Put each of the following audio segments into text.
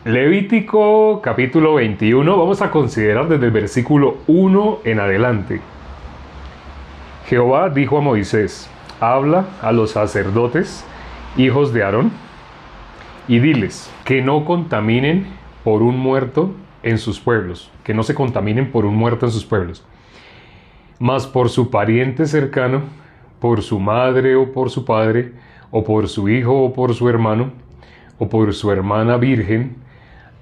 Levítico capítulo 21, vamos a considerar desde el versículo 1 en adelante. Jehová dijo a Moisés: habla a los sacerdotes, hijos de Aarón, y diles que no contaminen por un muerto en sus pueblos, que no se contaminen por un muerto en sus pueblos, mas por su pariente cercano, por su madre o por su padre, o por su hijo o por su hermano, o por su hermana virgen,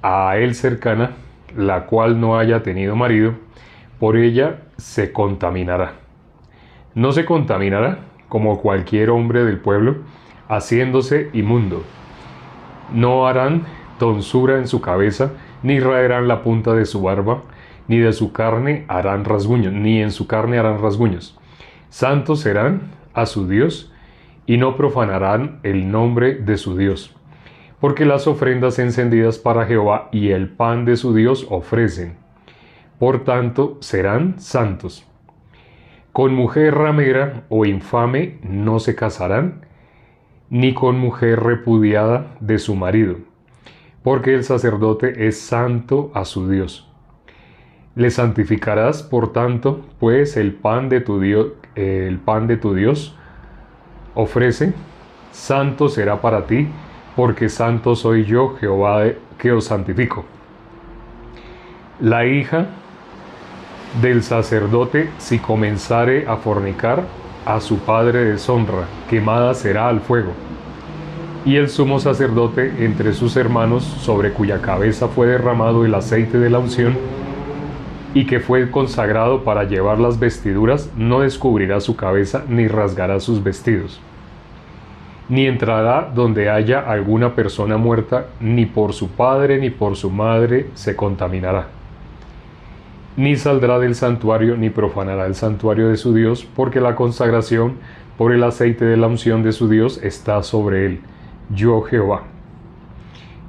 a él cercana, la cual no haya tenido marido, por ella se contaminará. No se contaminará como cualquier hombre del pueblo, haciéndose inmundo. No harán tonsura en su cabeza, ni raerán la punta de su barba, ni de su carne harán rasguños, ni en su carne harán rasguños. Santos serán a su Dios, y no profanarán el nombre de su Dios. Porque las ofrendas encendidas para Jehová y el pan de su Dios ofrecen. Por tanto, serán santos. Con mujer ramera o infame no se casarán, ni con mujer repudiada de su marido, porque el sacerdote es santo a su Dios. Le santificarás, por tanto, pues el pan de tu Dios ofrece, santo será para ti, porque santo soy yo, Jehová, que os santifico. La hija del sacerdote, si comenzare a fornicar, a su padre deshonra, quemada será al fuego. Y el sumo sacerdote entre sus hermanos, sobre cuya cabeza fue derramado el aceite de la unción, y que fue consagrado para llevar las vestiduras, no descubrirá su cabeza, ni rasgará sus vestidos. Ni entrará donde haya alguna persona muerta, ni por su padre ni por su madre se contaminará. Ni saldrá del santuario, ni profanará el santuario de su Dios, porque la consagración por el aceite de la unción de su Dios está sobre él, yo Jehová.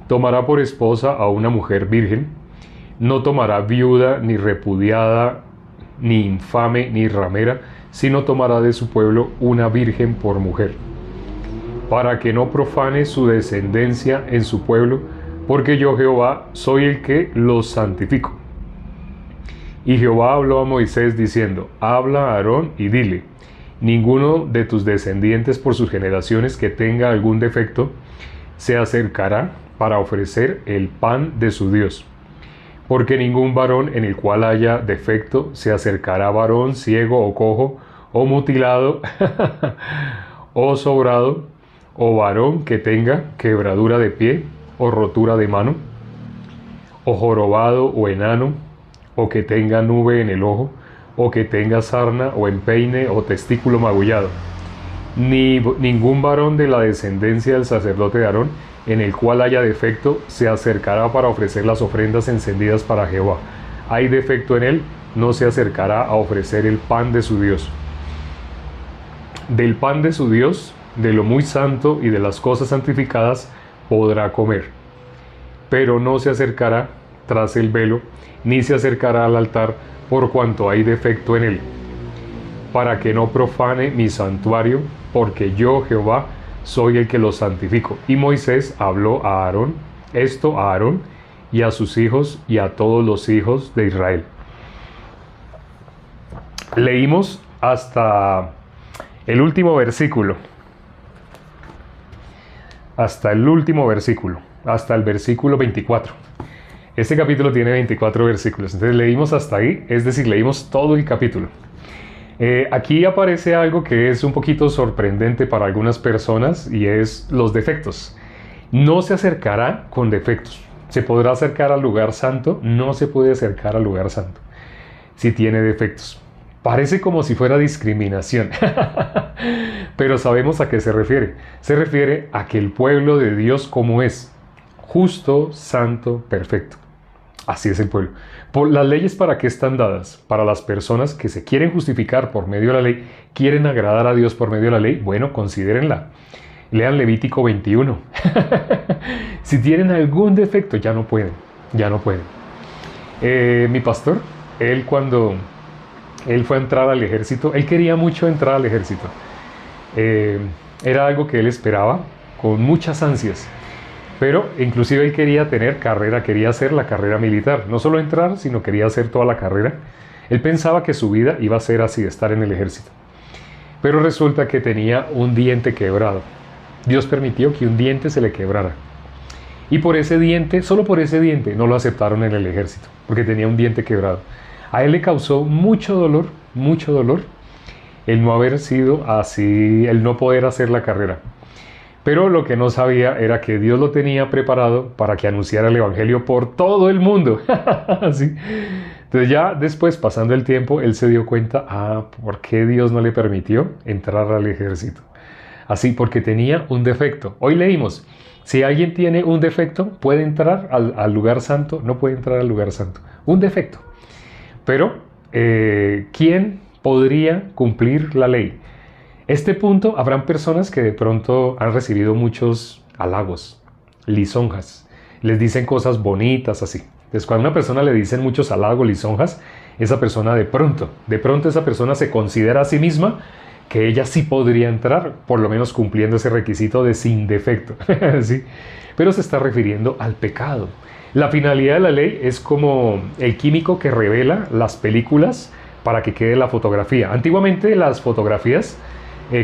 Tomará por esposa a una mujer virgen, no tomará viuda, ni repudiada, ni infame, ni ramera, sino tomará de su pueblo una virgen por mujer, para que no profane su descendencia en su pueblo, porque yo Jehová soy el que los santifico. Y Jehová habló a Moisés diciendo: habla a Aarón y dile: ninguno de tus descendientes por sus generaciones que tenga algún defecto se acercará para ofrecer el pan de su Dios. Porque ningún varón en el cual haya defecto se acercará varón ciego o cojo, o mutilado, o sobrado, o varón que tenga quebradura de pie, o rotura de mano, o jorobado o enano, o que tenga nube en el ojo, o que tenga sarna o empeine o testículo magullado. Ningún varón de la descendencia del sacerdote de Aarón, en el cual haya defecto, se acercará para ofrecer las ofrendas encendidas para Jehová. Hay defecto en él, no se acercará a ofrecer el pan de su Dios. Del pan de su Dios, de lo muy santo y de las cosas santificadas, podrá comer. Pero no se acercará tras el velo, ni se acercará al altar, por cuanto hay defecto en él, para que no profane mi santuario, porque yo, Jehová, soy el que los santifico. Y Moisés habló a Aarón, esto a Aarón y a sus hijos y a todos los hijos de Israel. Leímos hasta el último versículo. Hasta el versículo 24. Este capítulo tiene 24 versículos, entonces leímos hasta ahí, es decir, leímos todo el capítulo. Aquí aparece algo que es un poquito sorprendente para algunas personas, y es los defectos. No se acercará con defectos. ¿Se podrá acercar al lugar santo? No se puede acercar al lugar santo si tiene defectos. Parece como si fuera discriminación, pero sabemos a qué se refiere. Se refiere a que el pueblo de Dios, como es, justo, santo, perfecto. Así es el pueblo. Por las leyes, ¿para qué están dadas? Para las personas que se quieren justificar por medio de la ley, quieren agradar a Dios por medio de la ley. Bueno, considérenla. Lean Levítico 21. Si tienen algún defecto, ya no pueden. Mi pastor, cuando él fue a entrar al ejército, él quería mucho entrar al ejército. Era algo que él esperaba con muchas ansias. Pero inclusive él quería tener carrera, quería hacer la carrera militar. No solo entrar, sino quería hacer toda la carrera. Él pensaba que su vida iba a ser así, estar en el ejército. Pero resulta que tenía un diente quebrado. Dios permitió que un diente se le quebrara. Y por ese diente, solo por ese diente, no lo aceptaron en el ejército, porque tenía un diente quebrado. A él le causó mucho dolor, el no haber sido así, el no poder hacer la carrera. Pero lo que no sabía era que Dios lo tenía preparado para que anunciara el evangelio por todo el mundo. ¿Sí? Entonces ya después, pasando el tiempo, él se dio cuenta, ¿por qué Dios no le permitió entrar al ejército? Así, porque tenía un defecto. Hoy leímos, si alguien tiene un defecto, puede entrar al lugar santo, no puede entrar al lugar santo. Un defecto. Pero, ¿quién podría cumplir la ley? Este punto, habrán personas que de pronto han recibido muchos halagos, lisonjas. Les dicen cosas bonitas así. Entonces, cuando a una persona le dicen muchos halagos, lisonjas, esa persona de pronto esa persona se considera a sí misma que ella sí podría entrar, por lo menos cumpliendo ese requisito de sin defecto. ¿Sí? Pero se está refiriendo al pecado. La finalidad de la ley es como el químico que revela las películas para que quede la fotografía. Antiguamente las fotografías,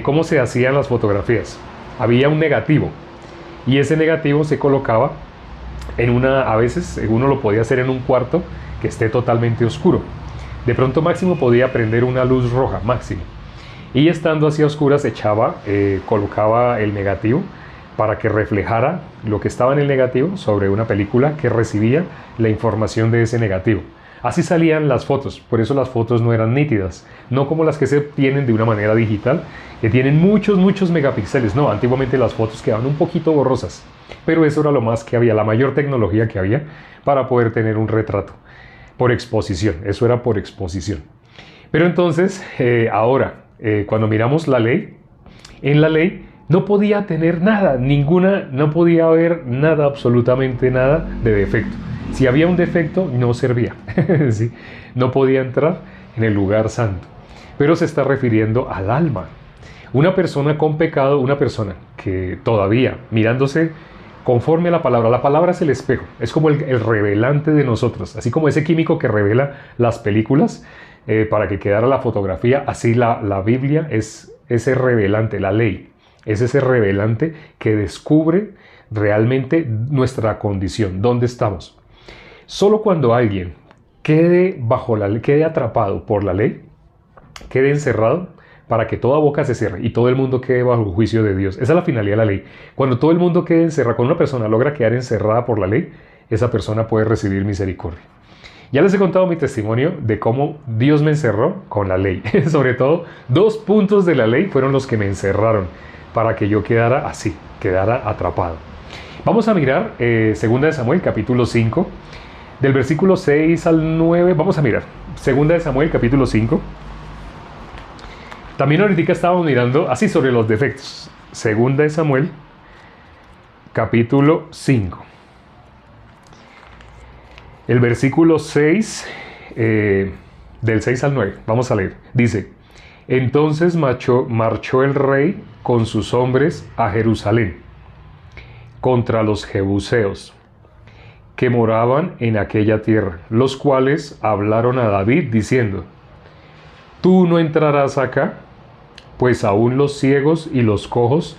¿cómo se hacían las fotografías? Había un negativo y ese negativo se colocaba a veces uno lo podía hacer en un cuarto que esté totalmente oscuro. De pronto máximo podía prender una luz roja, máximo. Y estando así a oscuras colocaba el negativo para que reflejara lo que estaba en el negativo sobre una película que recibía la información de ese negativo. Así salían las fotos, por eso las fotos no eran nítidas, no como las que se obtienen de una manera digital, que tienen muchos megapíxeles. No, antiguamente las fotos quedaban un poquito borrosas, pero eso era lo más que había, la mayor tecnología que había para poder tener un retrato por exposición, eso era por exposición. Pero entonces, ahora, cuando miramos la ley, en la ley no podía tener nada, no podía haber nada, absolutamente nada de defecto. Si había un defecto, no servía. ¿Sí? No podía entrar en el lugar santo. Pero se está refiriendo al alma. Una persona con pecado, una persona que todavía mirándose conforme a la palabra es el espejo, es como el revelante de nosotros, así como ese químico que revela las películas para que quedara la fotografía, así la Biblia es ese revelante, la ley, es ese revelante que descubre realmente nuestra condición, dónde estamos. Solo cuando alguien quede quede atrapado por la ley, quede encerrado, para que toda boca se cierre y todo el mundo quede bajo el juicio de Dios. Esa es la finalidad de la ley. Cuando todo el mundo quede encerrado, cuando una persona logra quedar encerrada por la ley, esa persona puede recibir misericordia. Ya les he contado mi testimonio de cómo Dios me encerró con la ley. Sobre todo, 2 puntos de la ley fueron los que me encerraron para que yo quedara así, quedara atrapado. Vamos a mirar 2 de Samuel, capítulo 5, del versículo 6 al 9. Vamos a mirar 2 de Samuel, capítulo 5. También ahorita estábamos mirando así sobre los defectos. 2 de Samuel, capítulo 5. El versículo 6, del 6 al 9. Vamos a leer. Dice, entonces marchó el rey con sus hombres a Jerusalén contra los jebuseos que moraban en aquella tierra, los cuales hablaron a David diciendo, tú no entrarás acá, pues aún los ciegos y los cojos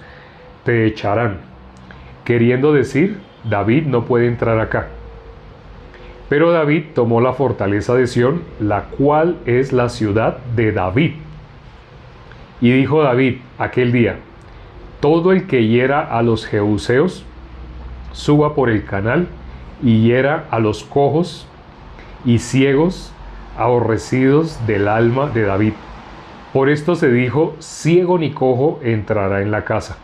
te echarán, queriendo decir, David no puede entrar acá. Pero David tomó la fortaleza de Sión, la cual es la ciudad de David. Y dijo David aquel día, todo el que hiera a los jebuseos, suba por el canal y hiera a los cojos y ciegos, aborrecidos del alma de David. Por esto se dijo, ciego ni cojo entrará en la casa.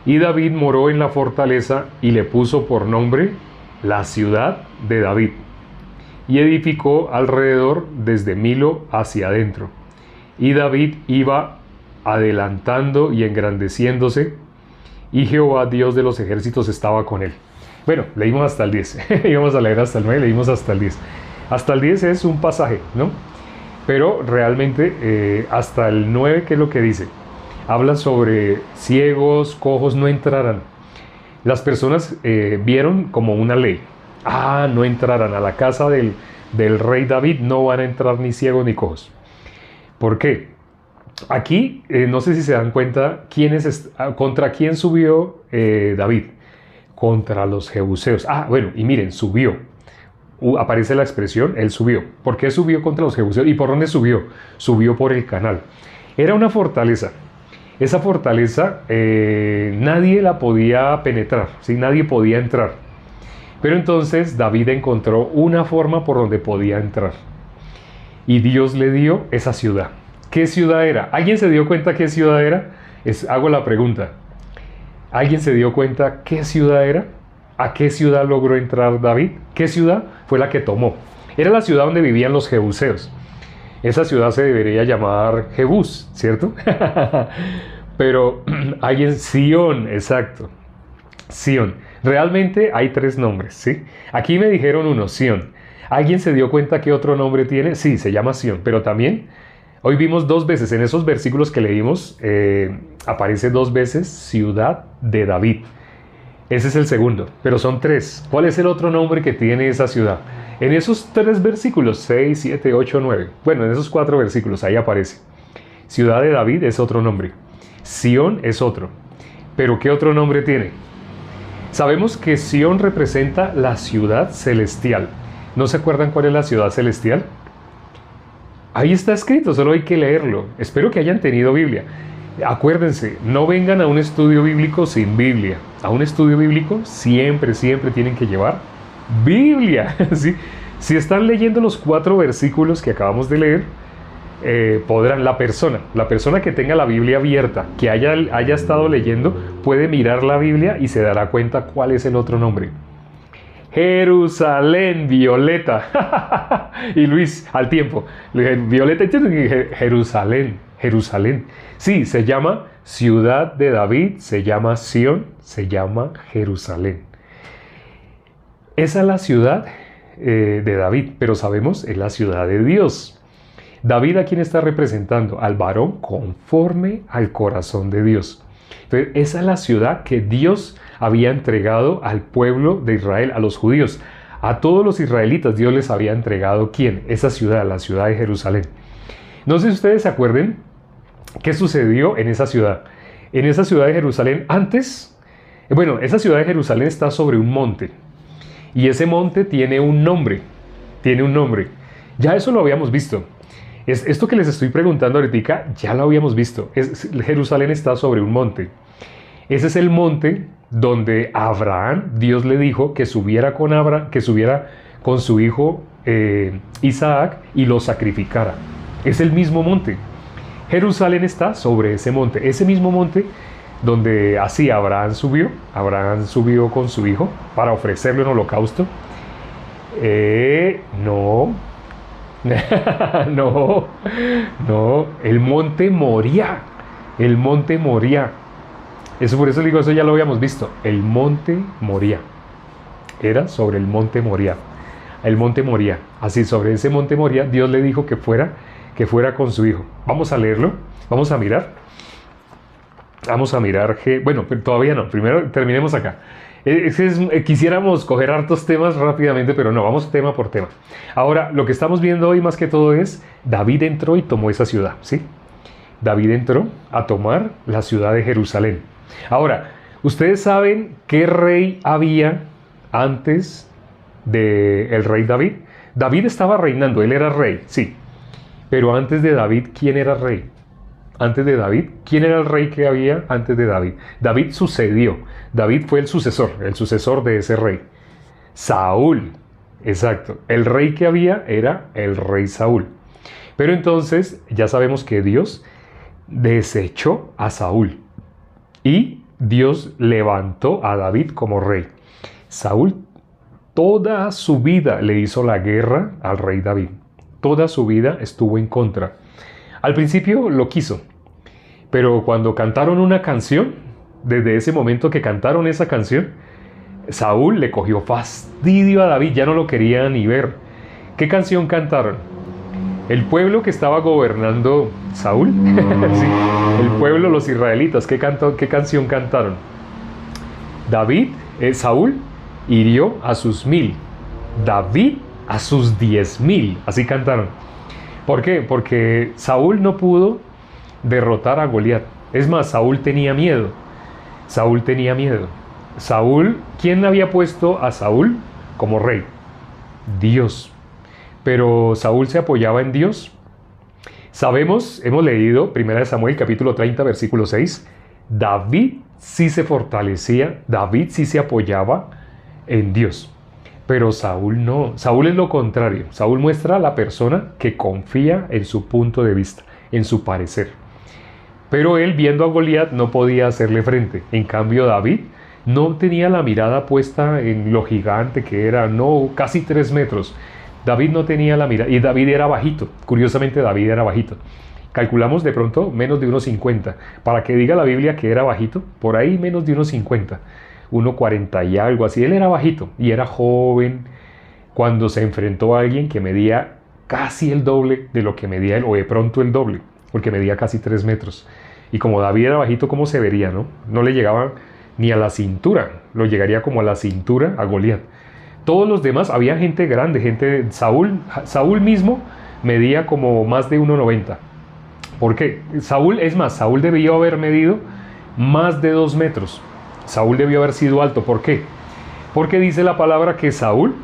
Y David moró en la fortaleza y le puso por nombre la ciudad de David. Y edificó alrededor desde Milo hacia adentro. Y David iba adelantando y engrandeciéndose, y Jehová Dios de los ejércitos estaba con él. Bueno, leímos hasta el 10. Íbamos a leer hasta el 9, leímos hasta el 10. Hasta el 10 es un pasaje, ¿no? Pero realmente hasta el 9, ¿qué es lo que dice? Habla sobre ciegos, cojos no entrarán. las personas vieron como una ley. Ah, no entrarán a la casa del rey David, no van a entrar ni ciegos ni cojos. ¿Por qué? Aquí, no sé si se dan cuenta, contra quién subió David. Contra los jebuseos. Ah, bueno, y miren, subió. Aparece la expresión, él subió. ¿Por qué subió contra los jebuseos? ¿Y por dónde subió? Subió por el canal. Era una fortaleza. Esa fortaleza nadie la podía penetrar, ¿sí? Nadie podía entrar. Pero entonces David encontró una forma por donde podía entrar. Y Dios le dio esa ciudad. ¿Qué ciudad era? ¿Alguien se dio cuenta qué ciudad era? Hago la pregunta. ¿Alguien se dio cuenta qué ciudad era? ¿A qué ciudad logró entrar David? ¿Qué ciudad fue la que tomó? Era la ciudad donde vivían los jebuseos. Esa ciudad se debería llamar Jebús, ¿cierto? Pero Sión, exacto. Sión. Realmente hay 3 nombres, ¿sí? Aquí me dijeron uno, Sión. ¿Alguien se dio cuenta qué otro nombre tiene? Sí, se llama Sión, pero también hoy vimos 2 veces, en esos versículos que leímos, aparece 2 veces ciudad de David. Ese es el segundo, pero son 3. ¿Cuál es el otro nombre que tiene esa ciudad? En esos 3 versículos, 6, 7, 8, 9, bueno, en esos 4 versículos, ahí aparece. Ciudad de David es otro nombre. Sión es otro. ¿Pero qué otro nombre tiene? Sabemos que Sión representa la ciudad celestial. ¿No se acuerdan cuál es la ciudad celestial? Ahí está escrito, solo hay que leerlo. Espero que hayan tenido Biblia. Acuérdense, no vengan a un estudio bíblico sin Biblia. A un estudio bíblico siempre tienen que llevar Biblia. ¿Sí? Si están leyendo los 4 versículos que acabamos de leer, podrán, la persona que tenga la Biblia abierta, que haya estado leyendo, puede mirar la Biblia y se dará cuenta cuál es el otro nombre. Jerusalén, Violeta. Y Luis, al tiempo. Violeta, Jerusalén. Sí, se llama ciudad de David, se llama Sión, se llama Jerusalén. Esa es la ciudad de David, pero sabemos es la ciudad de Dios. David, ¿a quién está representando? Al varón conforme al corazón de Dios. Entonces, esa es la ciudad que Dios había entregado al pueblo de Israel, a los judíos. A todos los israelitas Dios les había entregado, ¿quién? Esa ciudad, la ciudad de Jerusalén. No sé si ustedes se acuerden qué sucedió en esa ciudad. En esa ciudad de Jerusalén, esa ciudad de Jerusalén está sobre un monte. Y ese monte tiene un nombre. Ya eso lo habíamos visto. Esto que les estoy preguntando ahorita, ya lo habíamos visto. Jerusalén está sobre un monte. Ese es el monte donde Abraham, Dios le dijo que subiera con su hijo Isaac y lo sacrificara. Es el mismo monte. Jerusalén está sobre ese monte. Ese mismo monte donde así Abraham subió con su hijo para ofrecerle un holocausto. No, el monte Moría. Por eso digo, eso ya lo habíamos visto. El monte Moría. Era sobre el monte Moría. El monte Moría. Así, sobre ese monte Moría, Dios le dijo que fuera con su hijo. Vamos a leerlo. Vamos a mirar. Bueno, todavía no. Primero terminemos acá. Quisiéramos coger hartos temas rápidamente, pero no, vamos tema por tema. Ahora, lo que estamos viendo hoy más que todo es David entró y tomó esa ciudad, ¿sí? David entró a tomar la ciudad de Jerusalén. Ahora, ¿ustedes saben qué rey había antes del rey David? David estaba reinando, él era rey, sí. Pero antes de David, ¿quién era rey? Antes de David, ¿quién era el rey que había antes de David? David sucedió. David fue el sucesor de ese rey. Saúl, exacto. El rey que había era el rey Saúl. Pero entonces ya sabemos que Dios desechó a Saúl y Dios levantó a David como rey. Saúl toda su vida le hizo la guerra al rey David. Toda su vida estuvo en contra. Al principio lo quiso, pero cuando cantaron una canción, desde ese momento que cantaron esa canción, Saúl le cogió fastidio a David, ya no lo quería ni ver. ¿Qué canción cantaron? El pueblo que estaba gobernando Saúl, sí, el pueblo, los israelitas, ¿qué canción cantaron? Saúl hirió a sus 1000, David a sus 10.000. Así cantaron. ¿Por qué? Porque Saúl no pudo derrotar a Goliat. Es más, Saúl tenía miedo. Saúl tenía miedo. Saúl, ¿quién había puesto a Saúl como rey? Dios. Pero Saúl se apoyaba en Dios. Sabemos, hemos leído 1 Samuel capítulo 30 versículo 6, David sí se fortalecía, David sí se apoyaba en Dios. Pero Saúl no. Saúl es lo contrario. Saúl muestra a la persona que confía en su punto de vista, en su parecer. Pero él, viendo a Goliat, no podía hacerle frente. En cambio, David no tenía la mirada puesta en lo gigante que era, no, casi 3 metros. David no tenía la mirada, y David era bajito. Curiosamente, David era bajito. Calculamos de pronto menos de 1,50. Para que diga la Biblia que era bajito, por ahí menos de 1,50. 1,40 y algo así. Él era bajito y era joven cuando se enfrentó a alguien que medía casi el doble de lo que medía él, o de pronto el doble, porque medía casi 3 metros. Y como David era bajito, ¿cómo se vería, no? No le llegaba ni a la cintura, lo llegaría como a la cintura a Goliat. Todos los demás, había gente grande, Saúl mismo medía como más de 1,90. ¿Por qué? Saúl debió haber medido más de 2 metros. Saúl debió haber sido alto. ¿Por qué? Porque dice la palabra que Saúl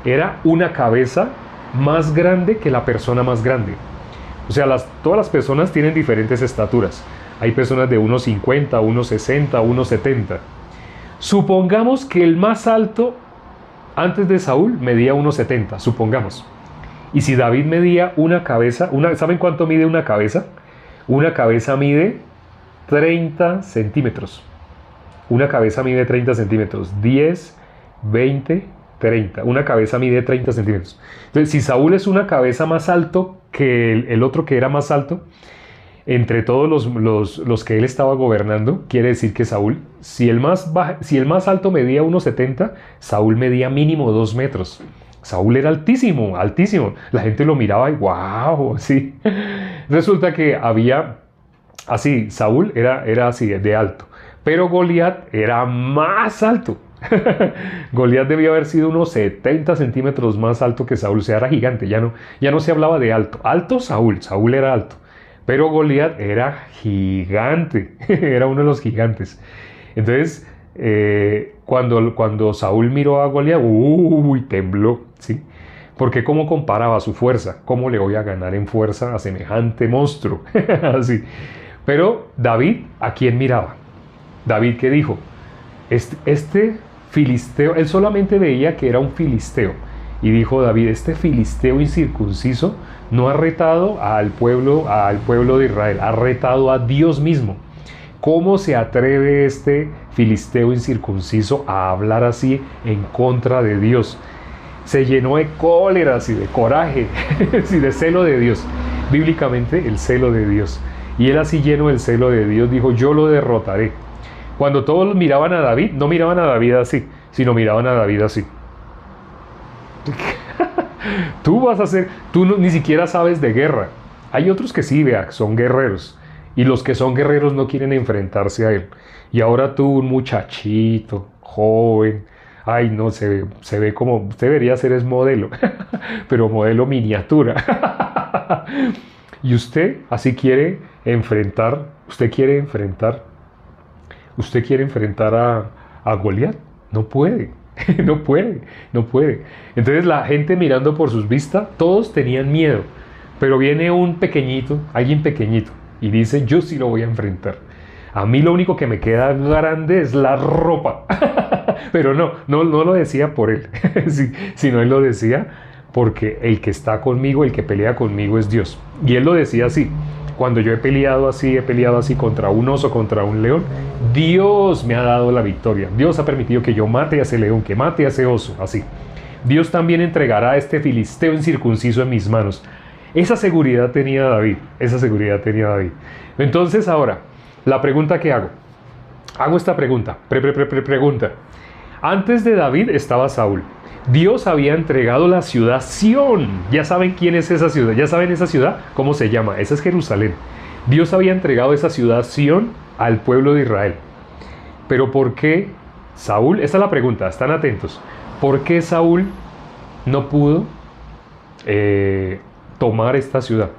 era una cabeza más grande que la persona más grande. O sea, todas las personas tienen diferentes estaturas. Hay personas de 1,50, 1,60, 1,70. Supongamos que el más alto antes de Saúl medía 1,70, supongamos. Y si David medía una cabeza, ¿saben cuánto mide una cabeza? Una cabeza mide 30 centímetros. Una cabeza mide 30 centímetros. 10, 20, 30. Una cabeza mide 30 centímetros. Entonces, si Saúl es una cabeza más alto que el otro que era más alto, entre todos los que él estaba gobernando, quiere decir que Saúl, si el más alto medía 1,70, Saúl medía mínimo 2 metros. Saúl era altísimo, altísimo. La gente lo miraba y ¡wow! Sí. Resulta que Saúl era así, de alto. Pero Goliat era más alto. Goliat debió haber sido unos 70 centímetros más alto que Saúl. O sea, era gigante. Ya no se hablaba de alto. Alto Saúl era alto. Pero Goliat era gigante. Era uno de los gigantes. Entonces, cuando Saúl miró a Goliat, tembló, ¿sí? Porque ¿cómo comparaba su fuerza? ¿Cómo le voy a ganar en fuerza a semejante monstruo? Así. Pero David, ¿a quién miraba? David, ¿qué dijo? Este filisteo, él solamente veía que era un filisteo. Y dijo David, este filisteo incircunciso no ha retado al pueblo de Israel, ha retado a Dios mismo. ¿Cómo se atreve este filisteo incircunciso a hablar así en contra de Dios? Se llenó de cólera, y de coraje, y de celo de Dios. Bíblicamente, el celo de Dios. Y él, así lleno del celo de Dios, dijo, yo lo derrotaré. Cuando todos miraban a David, no miraban a David así, sino miraban a David así. Tú ni siquiera sabes de guerra. Hay otros que sí, son guerreros. Y los que son guerreros no quieren enfrentarse a él. Y ahora tú, un muchachito, joven, ay no, se ve como, usted debería ser modelo, pero modelo miniatura. Y usted así quiere enfrentar a Goliat. No puede. No puede. Entonces la gente mirando por sus vistas, todos tenían miedo. Pero viene alguien pequeñito, y dice, yo sí lo voy a enfrentar. A mí lo único que me queda grande es la ropa. Pero no lo decía por él, sino él lo decía porque el que está conmigo, el que pelea conmigo es Dios. Y él lo decía así. Cuando yo he peleado así contra un oso, contra un león, Dios me ha dado la victoria. Dios ha permitido que yo mate a ese león, que mate a ese oso, así. Dios también entregará a este filisteo incircunciso en mis manos. Esa seguridad tenía David. Entonces ahora, la pregunta que hago esta pregunta, pregunta. Antes de David estaba Saúl. Dios había entregado la ciudad Sión. Ya saben quién es esa ciudad. Ya saben esa ciudad, cómo se llama. Esa es Jerusalén. Dios había entregado esa ciudad Sión al pueblo de Israel. Pero ¿por qué Saúl, esta es la pregunta, están atentos. ¿Por qué Saúl no pudo tomar esta ciudad?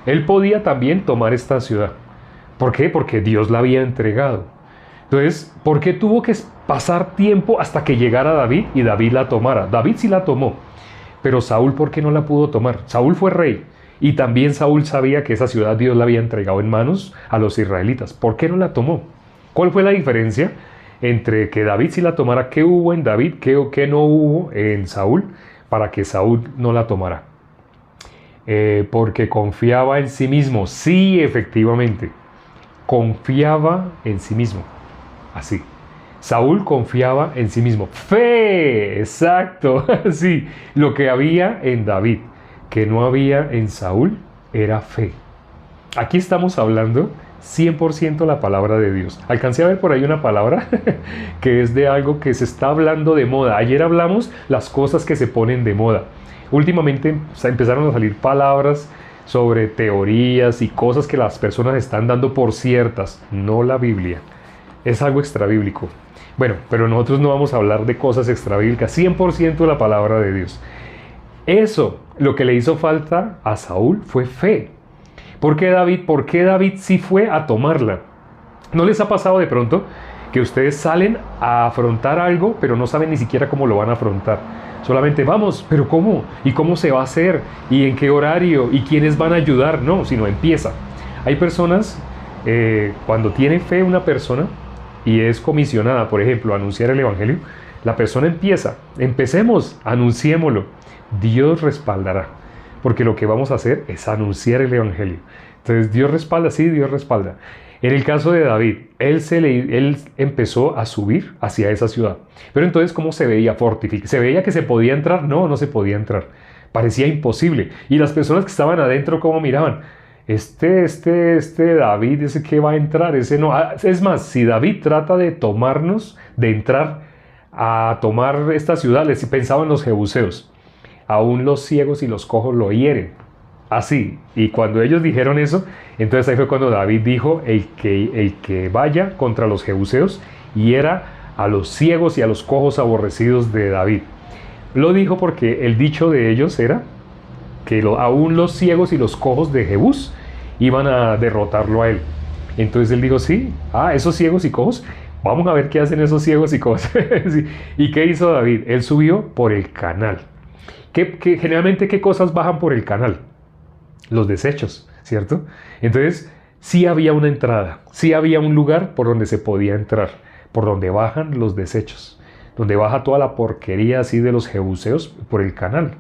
Él podía también tomar esta ciudad. ¿Por qué? Porque Dios la había entregado. Entonces, ¿por qué tuvo que pasar tiempo hasta que llegara David y David la tomara? David sí la tomó, pero Saúl, ¿por qué no la pudo tomar? Saúl fue rey y también Saúl sabía que esa ciudad Dios la había entregado en manos a los israelitas. ¿Por qué no la tomó? ¿Cuál fue la diferencia entre que David sí la tomara? ¿Qué hubo en David? ¿Qué no hubo en Saúl para que Saúl no la tomara? Porque confiaba en sí mismo. Sí, efectivamente, confiaba en sí mismo. Así. Saúl confiaba en sí mismo. Fe, exacto. Sí, lo que había en David, que no había en Saúl, era fe. Aquí estamos hablando 100% la palabra de Dios. Alcancé a ver por ahí una palabra que es de algo que se está hablando de moda. Ayer hablamos las cosas que se ponen de moda. Últimamente empezaron a salir palabras sobre teorías y cosas que las personas están dando por ciertas, no la Biblia. Es algo extrabíblico. Bueno, pero nosotros no vamos a hablar de cosas extrabíblicas, 100% la palabra de Dios. Eso, lo que le hizo falta a Saúl fue fe. ¿Por qué David sí fue a tomarla? ¿No les ha pasado de pronto que ustedes salen a afrontar algo, pero no saben ni siquiera cómo lo van a afrontar? Solamente vamos, pero ¿cómo? ¿Y cómo se va a hacer? ¿Y en qué horario? ¿Y quiénes van a ayudar? No, sino empieza. Hay personas, cuando tiene fe una persona y es comisionada, por ejemplo, a anunciar el evangelio, la persona empieza, empecemos, anunciémoslo. Dios respaldará, porque lo que vamos a hacer es anunciar el evangelio. Entonces, Dios respalda, sí, Dios respalda. En el caso de David, él empezó a subir hacia esa ciudad. Pero entonces, ¿cómo se veía fortificado? ¿Se veía que se podía entrar? No, no se podía entrar. Parecía imposible. Y las personas que estaban adentro, ¿cómo miraban? Este David, ese que va a entrar, ese no. Es más, si David trata de tomarnos, de entrar a tomar esta ciudad, les pensaban los jebuseos. Aún los ciegos y los cojos lo hieren. Así. Y cuando ellos dijeron eso, entonces ahí fue cuando David dijo, el que vaya contra los jebuseos hiera a los ciegos y a los cojos aborrecidos de David. Lo dijo porque el dicho de ellos era que aún los ciegos y los cojos de Jebús iban a derrotarlo a él. Entonces él dijo, sí, esos ciegos y cojos, vamos a ver qué hacen esos ciegos y cojos. Sí. ¿Y qué hizo David? Él subió por el canal. Generalmente, ¿qué cosas bajan por el canal? Los desechos, ¿cierto? Entonces, sí había una entrada, sí había un lugar por donde se podía entrar, por donde bajan los desechos, donde baja toda la porquería así de los jebuseos por el canal.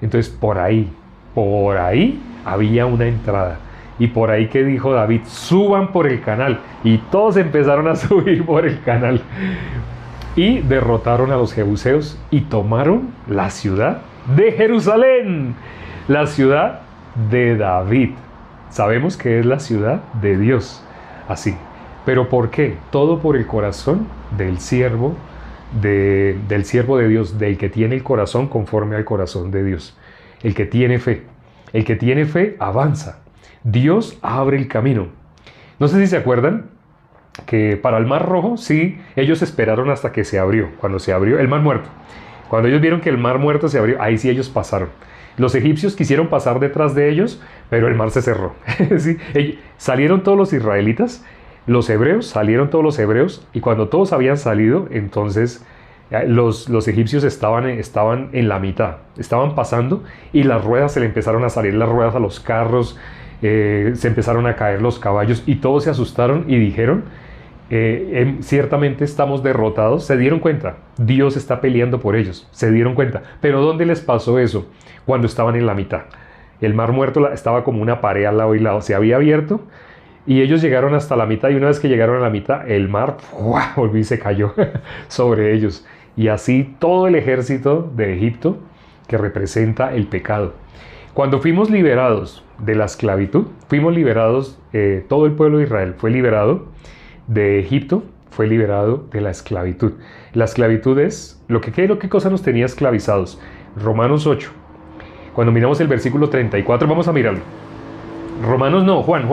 Entonces, por ahí había una entrada. Y por ahí que dijo David, suban por el canal. Y todos empezaron a subir por el canal. Y derrotaron a los jebuseos y tomaron la ciudad de Jerusalén, la ciudad de David. Sabemos que es la ciudad de Dios, así. ¿Pero por qué? Todo por el corazón del siervo de Dios, del que tiene el corazón conforme al corazón de Dios. El que tiene fe. El que tiene fe avanza. Dios abre el camino. No sé si se acuerdan que para el Mar Rojo, sí, ellos esperaron hasta que se abrió. Cuando se abrió el Mar Muerto. Cuando ellos vieron que el Mar Muerto se abrió, ahí sí ellos pasaron. Los egipcios quisieron pasar detrás de ellos, pero el mar se cerró. ¿Sí? Salieron todos los israelitas, salieron todos los hebreos, y cuando todos habían salido, entonces los egipcios estaban en la mitad, estaban pasando, y las ruedas se le empezaron a salir las ruedas a los carros, se empezaron a caer los caballos, y todos se asustaron y dijeron, ciertamente estamos derrotados. Se dieron cuenta, Dios está peleando por ellos, se dieron cuenta. Pero ¿dónde les pasó eso? Cuando estaban en la mitad. El Mar Muerto estaba como una pared al lado y lado, se había abierto y ellos llegaron hasta la mitad, y una vez que llegaron a la mitad, el mar volvió y se cayó sobre ellos. Y así todo el ejército de Egipto, que representa el pecado. Cuando fuimos liberados de la esclavitud, fuimos liberados, todo el pueblo de Israel fue liberado de Egipto, fue liberado de la esclavitud. La esclavitud es, ¿qué cosa nos tenía esclavizados? Romanos 8. Cuando miramos el versículo 34, vamos a mirarlo. Romanos no, Juan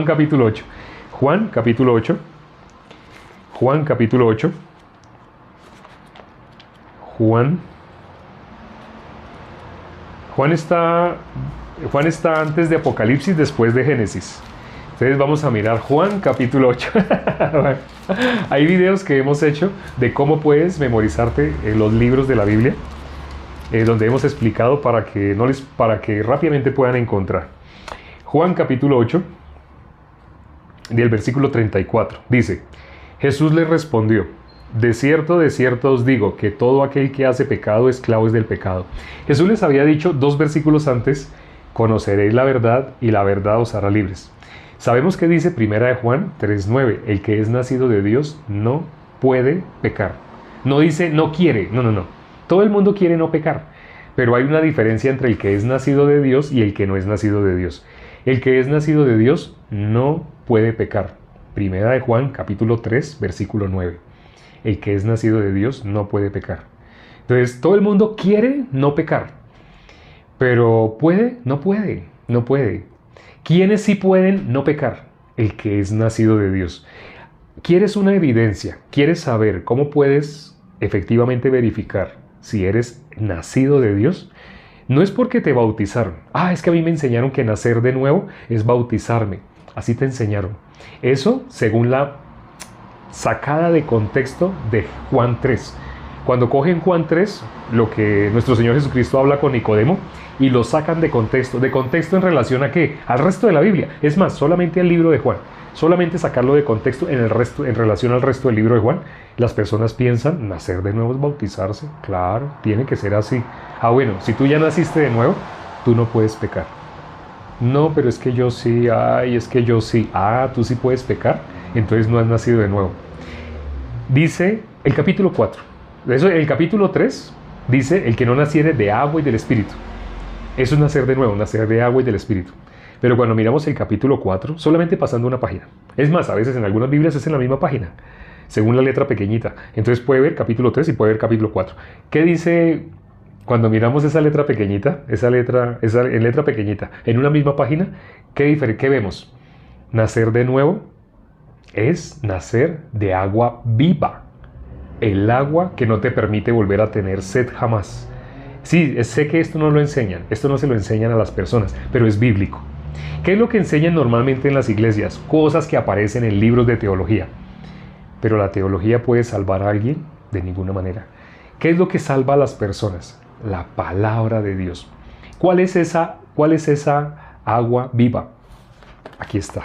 capítulo 8. Juan capítulo 8. Juan. Juan está antes de Apocalipsis, después de Génesis. Entonces vamos a mirar Juan capítulo 8. Hay videos que hemos hecho de cómo puedes memorizarte los libros de la Biblia, donde hemos explicado para que rápidamente puedan encontrar. Juan capítulo 8, del versículo 34, dice: Jesús les respondió: de cierto os digo, que todo aquel que hace pecado, esclavo es del pecado. Jesús les había dicho 2 versículos antes: conoceréis la verdad y la verdad os hará libres. Sabemos que dice Primera de Juan 3:9, el que es nacido de Dios no puede pecar. No dice no quiere, no. Todo el mundo quiere no pecar, pero hay una diferencia entre el que es nacido de Dios y el que no es nacido de Dios. El que es nacido de Dios no puede pecar. Primera de Juan capítulo 3, versículo 9. El que es nacido de Dios no puede pecar. Entonces, todo el mundo quiere no pecar, pero ¿puede? No puede. ¿Quiénes sí pueden no pecar? El que es nacido de Dios. ¿Quieres una evidencia? ¿Quieres saber cómo puedes efectivamente verificar si eres nacido de Dios? No es porque te bautizaron. Es que a mí me enseñaron que nacer de nuevo es bautizarme. Así te enseñaron. Eso según la sacada de contexto de Juan 3. Cuando cogen Juan 3, lo que nuestro Señor Jesucristo habla con Nicodemo, y lo sacan de contexto. ¿De contexto en relación a qué? Al resto de la Biblia. Es más, solamente al libro de Juan. Solamente sacarlo de contexto en relación al resto del libro de Juan. Las personas piensan, nacer de nuevo es bautizarse. Claro, tiene que ser así. Bueno, si tú ya naciste de nuevo, tú no puedes pecar. No, pero es que yo sí. Es que yo sí. Tú sí puedes pecar. Entonces no has nacido de nuevo. Dice el capítulo 4. El capítulo 3 dice: el que no naciere de agua y del Espíritu. Eso es nacer de nuevo, nacer de agua y del Espíritu. Pero cuando miramos el capítulo 4, solamente pasando una página. Es más, a veces en algunas Biblias es en la misma página, según la letra pequeñita. Entonces puede ver capítulo 3 y puede ver capítulo 4. ¿Qué dice cuando miramos esa letra pequeñita? En letra pequeñita, en una misma página, ¿qué vemos? Nacer de nuevo es nacer de agua viva. El agua que no te permite volver a tener sed jamás. Sí, sé que esto no lo enseñan, esto no se lo enseñan a las personas, pero es bíblico. ¿Qué es lo que enseñan normalmente en las iglesias? Cosas que aparecen en libros de teología. Pero la teología puede salvar a alguien de ninguna manera. ¿Qué es lo que salva a las personas? La palabra de Dios. ¿Cuál es esa agua viva? Aquí está.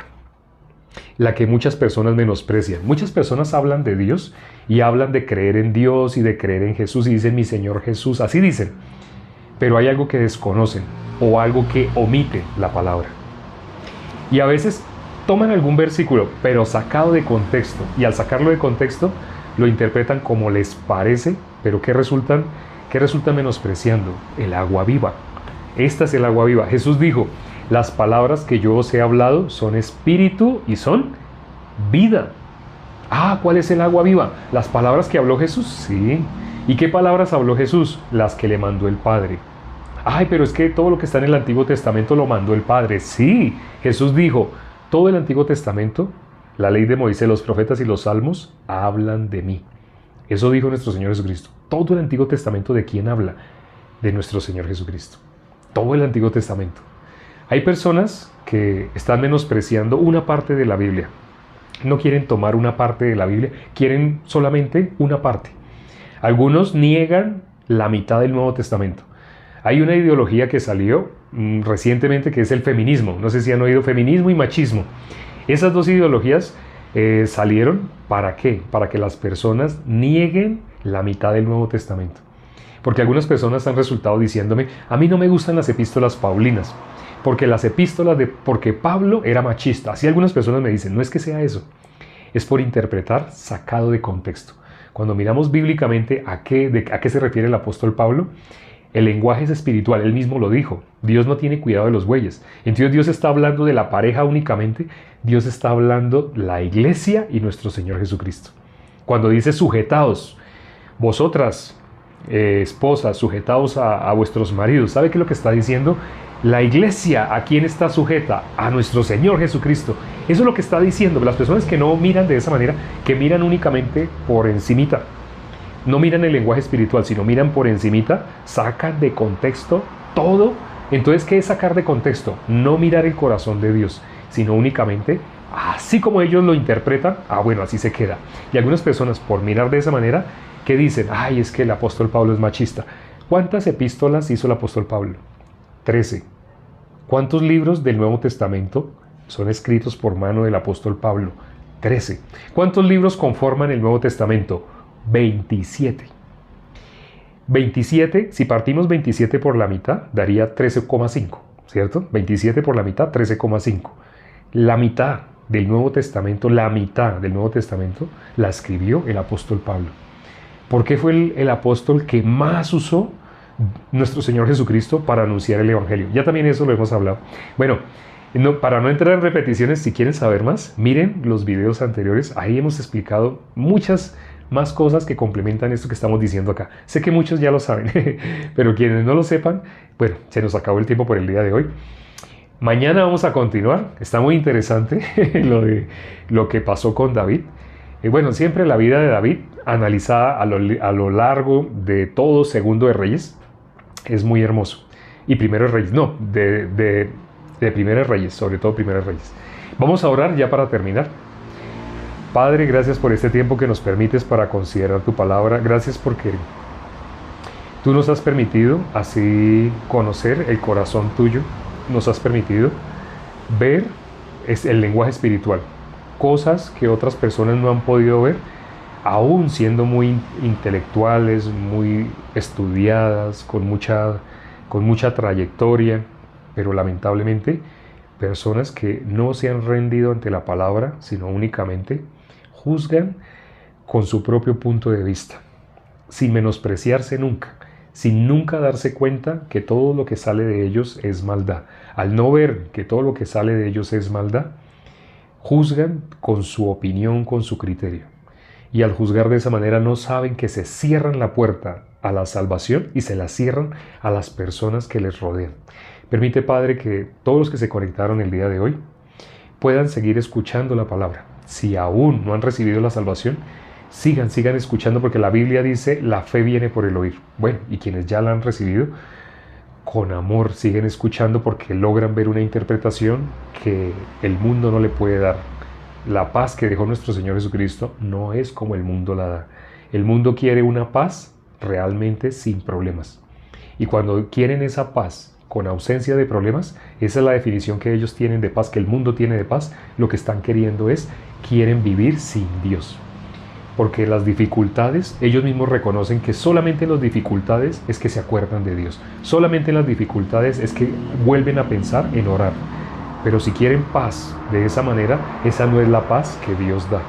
La que muchas personas menosprecian. Muchas personas hablan de Dios y hablan de creer en Dios y de creer en Jesús y dicen mi Señor Jesús, así dicen. Pero hay algo que desconocen o algo que omite la palabra. Y a veces toman algún versículo, pero sacado de contexto, y al sacarlo de contexto lo interpretan como les parece, pero ¿qué resultan menospreciando? El agua viva. Esta es el agua viva. Jesús dijo: las palabras que yo os he hablado son espíritu y son vida. ¿Cuál es el agua viva? ¿Las palabras que habló Jesús? Sí. ¿Y qué palabras habló Jesús? Las que le mandó el Padre. Pero es que todo lo que está en el Antiguo Testamento lo mandó el Padre. Sí, Jesús dijo, todo el Antiguo Testamento, la ley de Moisés, los profetas y los salmos, hablan de mí. Eso dijo nuestro Señor Jesucristo. Todo el Antiguo Testamento, ¿de quién habla? De nuestro Señor Jesucristo. Todo el Antiguo Testamento. Hay personas que están menospreciando una parte de la Biblia. No quieren tomar una parte de la Biblia, quieren solamente una parte. Algunos niegan la mitad del Nuevo Testamento. Hay una ideología que salió recientemente que es el feminismo. No sé si han oído feminismo y machismo. Esas dos ideologías salieron ¿para qué? Para que las personas nieguen la mitad del Nuevo Testamento. Porque algunas personas han resultado diciéndome, a mí no me gustan las epístolas paulinas. Porque Pablo era machista. Así algunas personas me dicen, no es que sea eso, es por interpretar sacado de contexto. Cuando miramos bíblicamente a qué se refiere el apóstol Pablo, el lenguaje es espiritual, él mismo lo dijo. Dios no tiene cuidado de los bueyes. Entonces Dios está hablando de la pareja únicamente, Dios está hablando la iglesia y nuestro Señor Jesucristo. Cuando dice sujetaos, vosotras, esposas, sujetaos a vuestros maridos, ¿sabe qué es lo que está diciendo? La iglesia, ¿a quién está sujeta? A nuestro Señor Jesucristo. Eso es lo que está diciendo. Las personas que no miran de esa manera, que miran únicamente por encimita, no miran el lenguaje espiritual, sino miran por encimita, sacan de contexto todo. Entonces, ¿qué es sacar de contexto? No mirar el corazón de Dios, sino únicamente, así como ellos lo interpretan, bueno, así se queda. Y algunas personas, por mirar de esa manera, ¿qué dicen? Ay, es que el apóstol Pablo es machista. ¿Cuántas epístolas hizo el apóstol Pablo? 13. ¿Cuántos libros del Nuevo Testamento son escritos por mano del apóstol Pablo? 13. ¿Cuántos libros conforman el Nuevo Testamento? 27. 27, si partimos 27 por la mitad, daría 13,5, ¿cierto? 27 por la mitad, 13,5. La mitad del Nuevo Testamento, la escribió el apóstol Pablo. ¿Por qué fue el apóstol que más usó nuestro Señor Jesucristo para anunciar el Evangelio? Ya también eso lo hemos hablado. Bueno, para no entrar en repeticiones, si quieren saber más, miren los videos anteriores. Ahí hemos explicado muchas más cosas que complementan esto que estamos diciendo acá. Sé que muchos ya lo saben, pero quienes no lo sepan, bueno, se nos acabó el tiempo por el día de hoy. Mañana vamos a continuar. Está muy interesante lo que pasó con David. Bueno, siempre la vida de David, analizada a lo largo de todo Segundo de Reyes, es muy hermoso. Y Primero de Reyes, no, de Primero de Reyes, sobre todo Primero de Reyes. Vamos a orar ya para terminar. Padre, gracias por este tiempo que nos permites para considerar tu palabra. Gracias porque tú nos has permitido así conocer el corazón tuyo. Nos has permitido ver el lenguaje espiritual. Cosas que otras personas no han podido ver, aún siendo muy intelectuales, muy estudiadas, con mucha trayectoria, pero lamentablemente personas que no se han rendido ante la palabra, sino únicamente juzgan con su propio punto de vista, sin menospreciarse nunca, sin nunca darse cuenta que todo lo que sale de ellos es maldad. Al no ver que todo lo que sale de ellos es maldad, juzgan con su opinión, con su criterio. Y al juzgar de esa manera no saben que se cierran la puerta a la salvación y se la cierran a las personas que les rodean. Permite, Padre, que todos los que se conectaron el día de hoy puedan seguir escuchando la palabra. Si aún no han recibido la salvación, sigan escuchando, porque la Biblia dice, la fe viene por el oír. Bueno, y quienes ya la han recibido, con amor siguen escuchando porque logran ver una interpretación que el mundo no le puede dar. La paz que dejó nuestro Señor Jesucristo no es como el mundo la da. El mundo quiere una paz realmente sin problemas. Y cuando quieren esa paz con ausencia de problemas, esa es la definición que ellos tienen de paz, que el mundo tiene de paz. Lo que están queriendo quieren vivir sin Dios. Porque las dificultades, ellos mismos reconocen que solamente en las dificultades es que se acuerdan de Dios. Solamente en las dificultades es que vuelven a pensar en orar. Pero si quieren paz de esa manera, esa no es la paz que Dios da.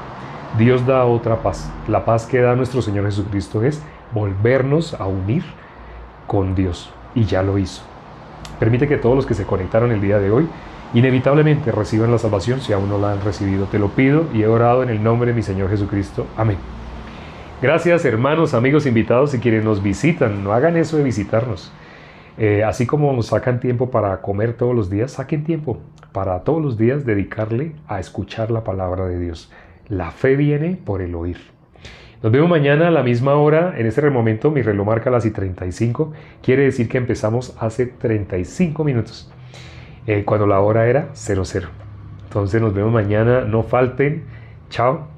Dios da otra paz. La paz que da nuestro Señor Jesucristo es volvernos a unir con Dios. Y ya lo hizo. Permite que todos los que se conectaron el día de hoy inevitablemente reciban la salvación si aún no la han recibido. Te lo pido y he orado en el nombre de mi Señor Jesucristo. Amén. Gracias, hermanos, amigos, invitados y quienes nos visitan. No hagan eso de visitarnos. Así como nos sacan tiempo para comer todos los días, saquen tiempo para todos los días dedicarle a escuchar la palabra de Dios. La fe viene por el oír. Nos vemos mañana a la misma hora. En este momento mi reloj marca las 35. Quiere decir que empezamos hace 35 minutos. Cuando la hora era 00. Entonces nos vemos mañana. No falten. Chao.